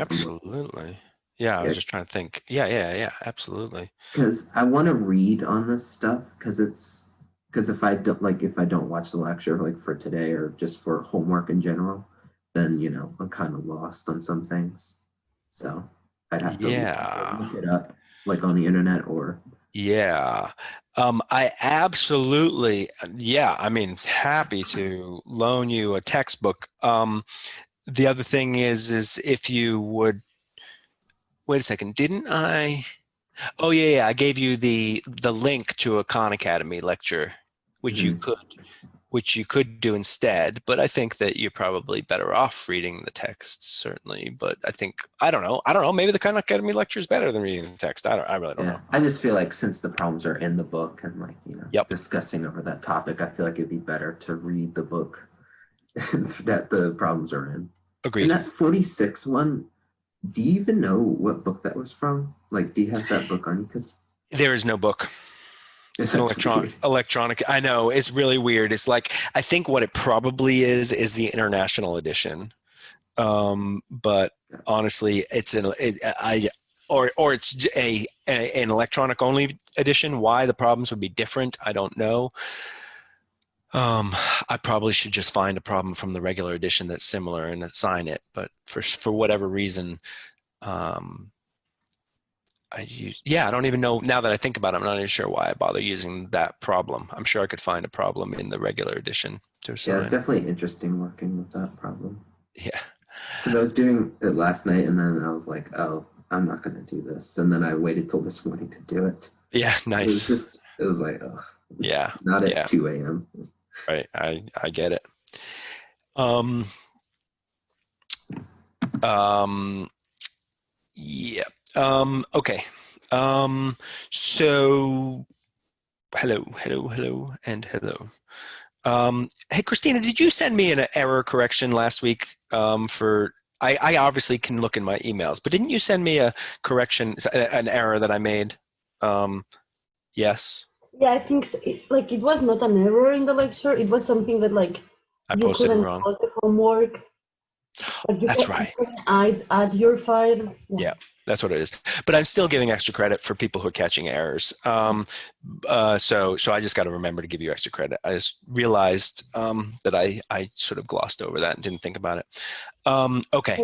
since I'm absolutely. Yeah, I was yeah, just trying to think. Yeah, absolutely. because I want to read on this stuff because if I don't watch the lecture like for today or just for homework in general, then I'm kind of lost on some things. So I'd have to either Yeah. look it up like on the internet or Yeah. I absolutely, yeah, I mean, happy to loan you a textbook. The other thing is if you would, wait a second, didn't I? Oh yeah, I gave you the link to a Khan Academy lecture, which you Mhm. could which you could do instead, but I think that you're probably better off reading the text, certainly. But I don't know, maybe the Khan Academy lecture is better than reading the text. I really don't Yeah, know. I just feel like since the problems are in the book and Yep, discussing over that topic, I feel like it'd be better to read the book that the problems are in. And agreed. that 46 one, do you even know what book that was from? Like, do you have that book on you? Because There is no book. It's an that's weird. electronic. I know, it's really weird. It's like, I think what it probably is the international edition. But honestly, or it's an electronic only edition. Why the problems would be different, I don't know. I probably should just find a problem from the regular edition that's similar and assign it. But for whatever reason, um, I don't even know now that I think about it. I'm not even sure why I bother using that problem. I'm sure I could find a problem in the regular edition to Yeah, it's assign. definitely interesting working with that problem. Yeah, Because I was doing it last night and then I was like, oh, I'm not going to do this. And then I waited till this morning to do it. yeah, nice. It was like, oh, Yeah, not at yeah, 2 a.m. right. I get it. Um, um, yeah. Okay. Um, so hello, and hello. Hey, Christina, did you send me an error correction last week? I obviously can look in my emails, but didn't you send me a correction, an error that I made? Um, yes, Yeah, I think it was not an error in the lecture. It was something that I you posted it couldn't wrong. close the homework. Like That's you right. couldn't add your file. Yeah. Yeah, that's what it is. But I'm still giving extra credit for people who are catching errors. So I just got to remember to give you extra credit. I just realized that I sort of glossed over that and didn't think about it. Okay.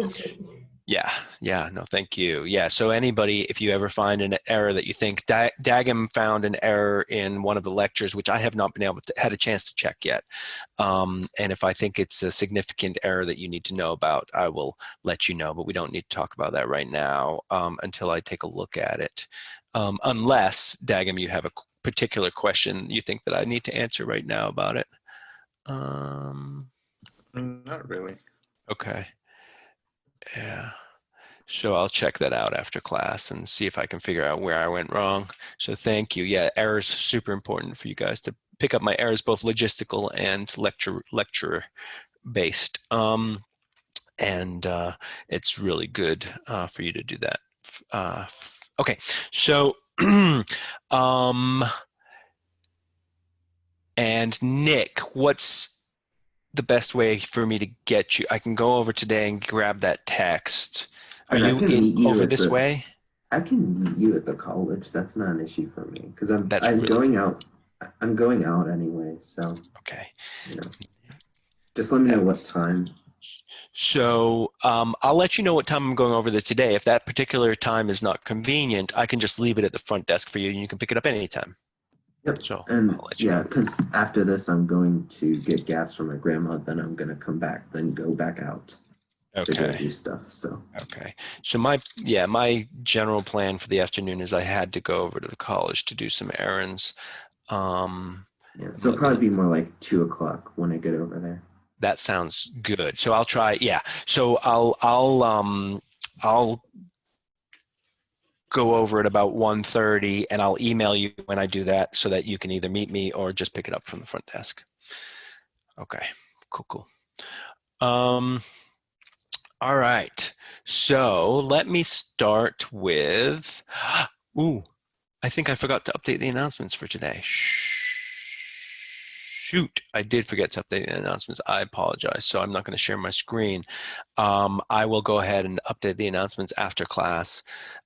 Yeah, no, thank you. Yeah, so anybody, if you ever find an error that you think, Dagam found an error in one of the lectures, which I have not been able to, had a chance to check yet. And if I think it's a significant error that you need to know about, I will let you know, but we don't need to talk about that right now until I take a look at it. Unless, Dagam, you have a particular question you think that I need to answer right now about it. Not really. Okay. Yeah. So I'll check that out after class and see if I can figure out where I went wrong. So thank you. Yeah, errors super important for you guys to pick up my errors, both logistical and lecture based. And it's really good for you to do that. Okay, so and Nick, what's the best way for me to get you? I can go over today and grab that text. Are And I you can in meet you over at this way? I can meet you at the college. That's not an issue for me because That's I'm really going out. I'm going out anyway, so okay. you know, just let me know what That's, time. so I'll let you know what time I'm going over this today. If that particular time is not convenient, I can just leave it at the front desk for you and you can pick it up anytime. Yep. So And I'll let you yeah, know. because after this, I'm going to get gas from my grandma. Then I'm gonna come back, then go back out to go Okay. do stuff. So Okay. So my general plan for the afternoon is I had to go over to the college to do some errands. yeah, so it'll Let me probably be more like 2 o'clock when I get over there. That sounds good. So I'll try. Yeah. So I'll go over at about 1:30 and I'll email you when I do that so that you can either meet me or just pick it up from the front desk. Okay. Cool. All right. So let me start with, ooh, I think I forgot to update the announcements for today. Shh. shoot, I did forget to update the announcements. I apologize. So I'm not going to share my screen. I will go ahead and update the announcements after class.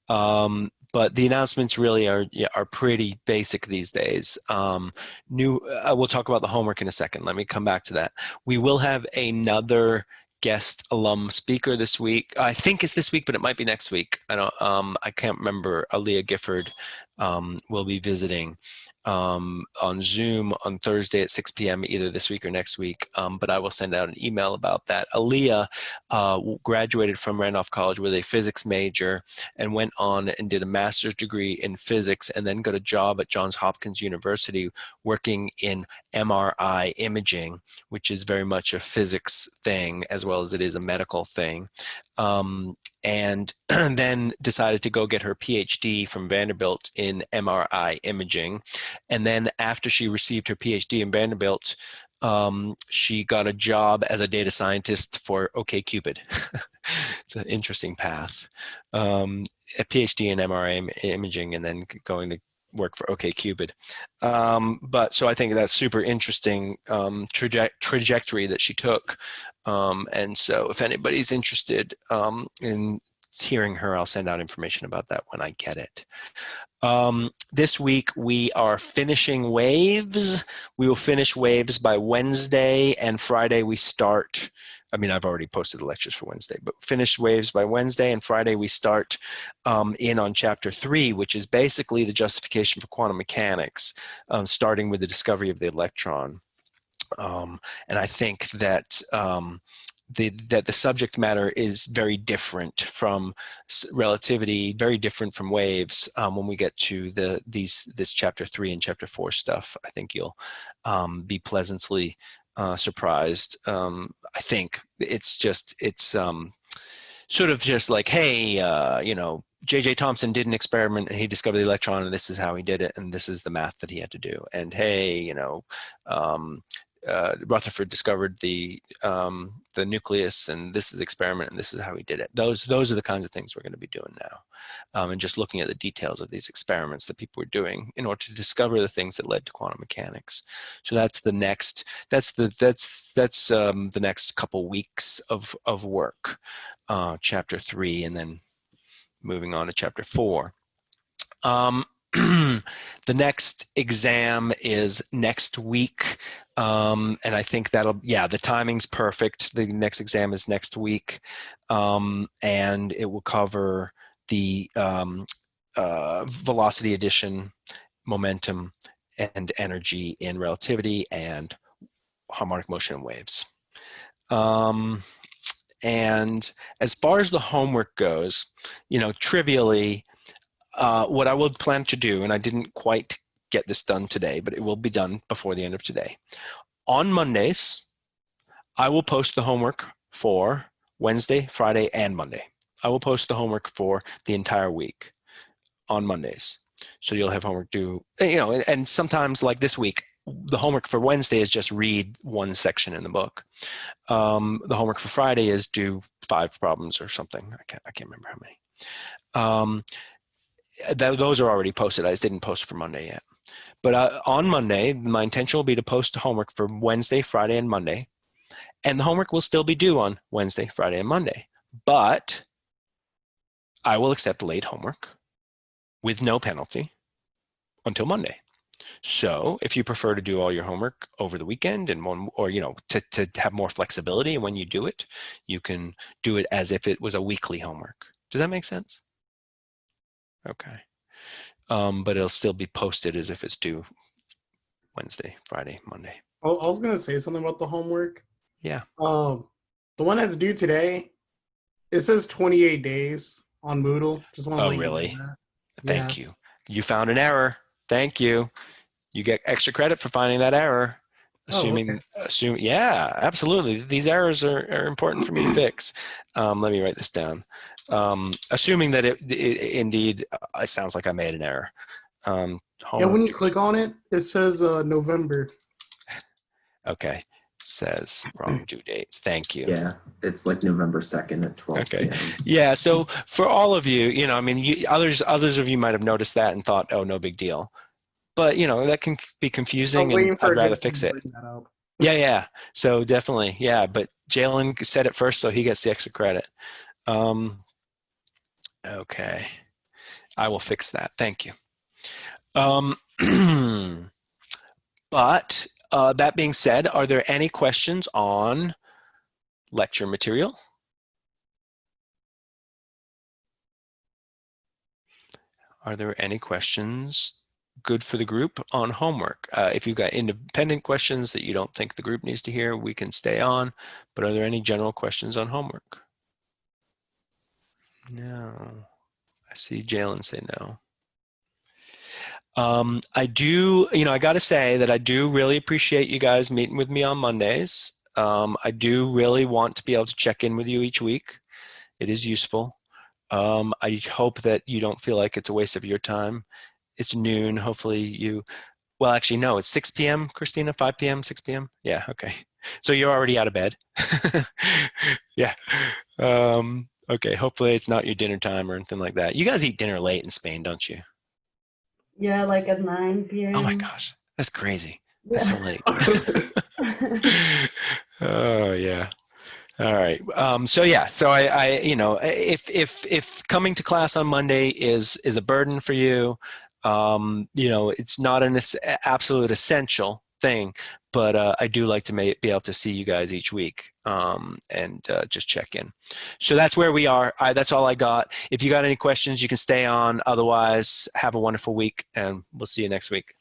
But the announcements really are pretty basic these days. We'll talk about the homework in a second. Let me come back to that. We will have another guest alum speaker this week. I think it's this week, but it might be next week. I can't remember. Aaliyah Gifford will be visiting on Zoom on Thursday at 6 p.m. either this week or next week. But I will send out an email about that. Aaliyah graduated from Randolph College with a physics major and went on and did a master's degree in physics and then got a job at Johns Hopkins University working in MRI imaging, which is very much a physics thing as well as it is a medical thing. And then decided to go get her PhD from Vanderbilt in MRI imaging. And then after she received her PhD in Vanderbilt, she got a job as a data scientist for OkCupid. It's an interesting path. A PhD in MRI imaging and then going to work for OkCupid. But so I think that's super interesting trajectory that she took. And so if anybody's interested in hearing her, I'll send out information about that when I get it. This week we are finishing waves. We will finish waves by Wednesday, and Friday we start. I mean, I've already posted the lectures for Wednesday, but finish waves by Wednesday, and Friday we start in on chapter 3, which is basically the justification for quantum mechanics, starting with the discovery of the electron. And I think that the subject matter is very different from relativity, very different from waves. When we get to this chapter 3 and chapter 4 stuff, I think you'll be pleasantly surprised. I think it's sort of just like, hey, J.J. Thomson did an experiment and he discovered the electron and this is how he did it and this is the math that he had to do. And hey, Rutherford discovered the nucleus and this is the experiment and this is how he did it. Those are the kinds of things we're going to be doing now, and just looking at the details of these experiments that people were doing in order to discover the things that led to quantum mechanics. So that's the next next couple weeks of work, chapter 3, and then moving on to chapter 4. The next exam is next week, and I think the timing's perfect. The next exam is next week, and it will cover the velocity addition, momentum, and energy in relativity and harmonic motion in waves. And as far as the homework goes, trivially, what I will plan to do, and I didn't quite get this done today, but it will be done before the end of today. On Mondays, I will post the homework for Wednesday, Friday, and Monday. I will post the homework for the entire week on Mondays. So you'll have homework due, and sometimes like this week, the homework for Wednesday is just read one section in the book. The homework for Friday is do 5 problems or something. I can't remember how many. Those are already posted. I just didn't post for Monday yet. But on Monday, my intention will be to post homework for Wednesday, Friday, and Monday. And the homework will still be due on Wednesday, Friday, and Monday. But I will accept late homework with no penalty until Monday. So if you prefer to do all your homework over the weekend and to have more flexibility when you do it, you can do it as if it was a weekly homework. Does that make sense? Okay. But it'll still be posted as if it's due Wednesday, Friday, Monday. I was going to say something about the homework. Yeah. The one that's due today, it says 28 days on Moodle. Just want to let really? you know that. Thank you. You found an error. Thank you. You get extra credit for finding that error. Yeah, absolutely. These errors are important for me to fix. Let me write this down. Assuming that it indeed, it sounds like I made an error. When you click on it, it says November. Okay. Says wrong due dates. Thank you. Yeah, it's like November 2nd at 12 Okay. p.m. Yeah. So for all of you, others of you might have noticed that and thought, oh, no big deal. but you know, that can be I was confusing, and waiting for I'd rather Jason fix to it. bring that up. Yeah, yeah. So definitely, yeah. But Jalen said it first, so he gets the extra credit. Okay, I will fix that. Thank you. But that being said, are there any questions on lecture material? Are there any questions good for the group on homework? If you've got independent questions that you don't think the group needs to hear, we can stay on. But are there any general questions on homework? No. I see Jalen say no. I do, you know, I got to say that I do really appreciate you guys meeting with me on Mondays. I do really want to be able to check in with you each week. It is useful. I hope that you don't feel like it's a waste of your time. It's noon. Hopefully you, well, actually, no, it's 6 p.m., Christina, 5 p.m., 6 p.m. Yeah, okay. So you're already out of bed. Yeah. Okay, hopefully it's not your dinner time or anything like that. You guys eat dinner late in Spain, don't you? Yeah, like at 9 Oh my p.m. gosh, that's crazy. That's so late. Oh yeah. All right. So yeah. So you know, if coming to class on Monday is a burden for you, you know, it's not an absolute essential thing, but I do like to be able to see you guys each week and just check in. So that's where we are. That's all I got. If you got any questions, you can stay on. Otherwise, have a wonderful week, and we'll see you next week.